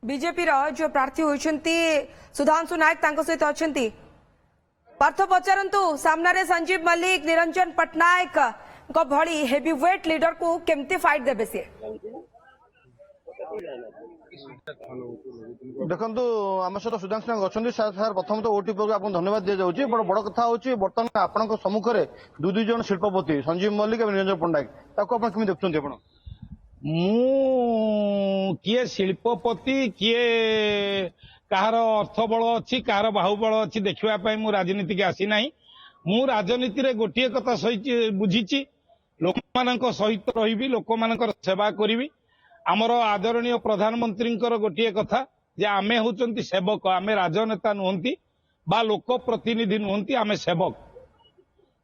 BJP जो प्रार्थी होती सुधांशु नायक सहित अच्छा पार्थ पचारतु सामने संजीव मल्लिक निरंजन पट्टनायक भली हेवीवेट लीडर को केमती फाइट देबे सी देखो आम सहित सुधांशु नायक अच्छा सर प्रथम तो ओटी आप धन्यवाद दि जाऊँगी बड़ बड़ कथा हूँ बर्तमान आपण सम्मुखें दुई जन शिल्पपति संजीव मल्लिक और निरंजन पट्टनायक कमी देखते आप किए शिल्पपति किए कहार अर्थबल अच्छी कहार बाहुबल अच्छी देखा मु राजनीति की आसी ना मु राजनीति रे गोटे कथा बुझी लोक सहित रही लोक सेवा करी आमर आदरणीय प्रधानमंत्री गोटे कथा जे आमे होचंती सेवक आमे राजनेता नुहंती बा लोक प्रतिनिधि नुहंती आमे सेवक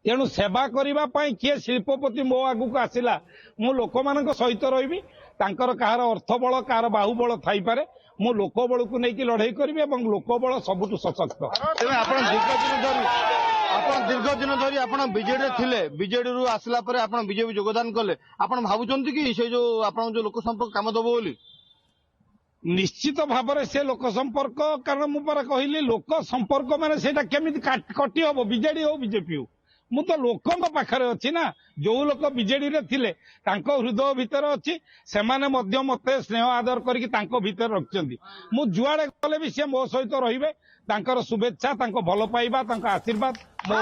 तेणु सेवा करने किए शिल्पपति मो आगु को आसला मु लोक सहित रही कहार अर्थबल कहार बाहुबल थाईपे मु लोकबल को लेकिन लड़ाई करी लोकबल सबुठ सशक्त दीर्घ दिन धरी आप बीजेडी थिले बीजेडी रु आसला परे आप बीजेपी योगदान कले आप भावुंट कि से जो आप जो लोक संपर्क काम दब बोली निश्चित भाव से लोक संपर्क कारण मुझे कहली लोक संपर्क माने सेटा केमिति कटी हम बीजेडी हो बीजेपी हो मु तो लोकों पाखरे अच्छी ना जो लोक बीजेडी रे थिले तांको हृदय भितर अच्छी से मत स्नेह आदर करके भितर रखिंट मु जुआड़े गले भी सी मो सहित रहिबे तांकर शुभेच्छा तांको भल पाइबा तांको आशीर्वाद मो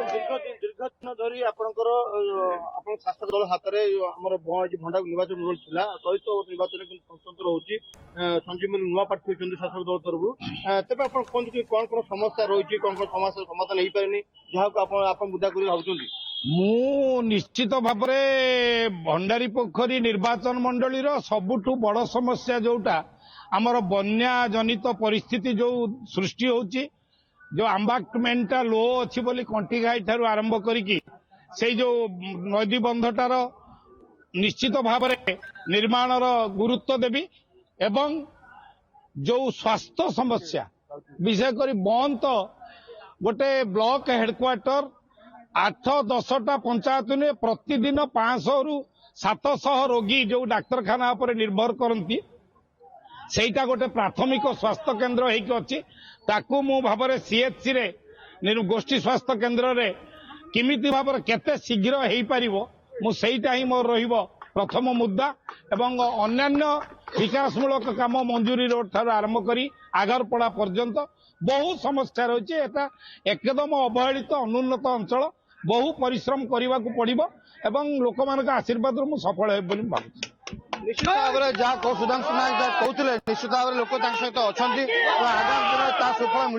दीर्घ दिन धरी आपंकर शासक दल हाथ में भंडा निर्वाचन रोल था चलित निर्वाचन स्वतंत्र होती संजीव मल्लिक नुआ प्रार्थी होती शासक दल तरफ तेज आप कहते कौन कौन समस्या रही कौन कौन समस्या समाधान हो पारे जहाँ मुद्दा कर भावुं मु निश्चित भाव भंडारी पोखरी निर्वाचन मंडली सबुठु बड़ समस्या जोटा आमर बन्या जनित परिस्थिति जो सृष्टि होची जो एम्बांकमेंटा लो अच्छी बोली कंटीघाई ठारू आरंभ करी से जो नदी बंधटार निश्चित भाव निर्माण गुरुत्व देवी एवं जो स्वास्थ्य समस्या विशेषकर बंद तो गोटे ब्लॉक हेडक्वार्टर 8-10टा पंचायत ने प्रतिदिन 500 रु 700 रोगी जो डाक्तरखाना पर निर्भर करती सेटा गोटे प्राथमिक स्वास्थ्य केन्द्र होती ताकू मु भाव सीएचसी रे गोष्ठी स्वास्थ्य केन्द्र रे किमिति भाव केते शीघ्र हो पार मुझा ही मोर रहिबो प्रथम मुद्दा एवं अन्यान्य विकासमूलक काम मंजूरी रोड ठार आरंभ करी आगरपड़ा पर्यंत बहु समस्या रही है एकदम अवहेलित अनुन्नत अंचल बहु परिश्रम करने को पड़ो एवं लोक मान आशीर्वाद मु सफल हे बोली भावुँ निश्चित भाव में जहाँ सुधांशु नायक जहाँ कहते निश्चित भाव में लोक सहित अच्छा आगामी दिन सुफल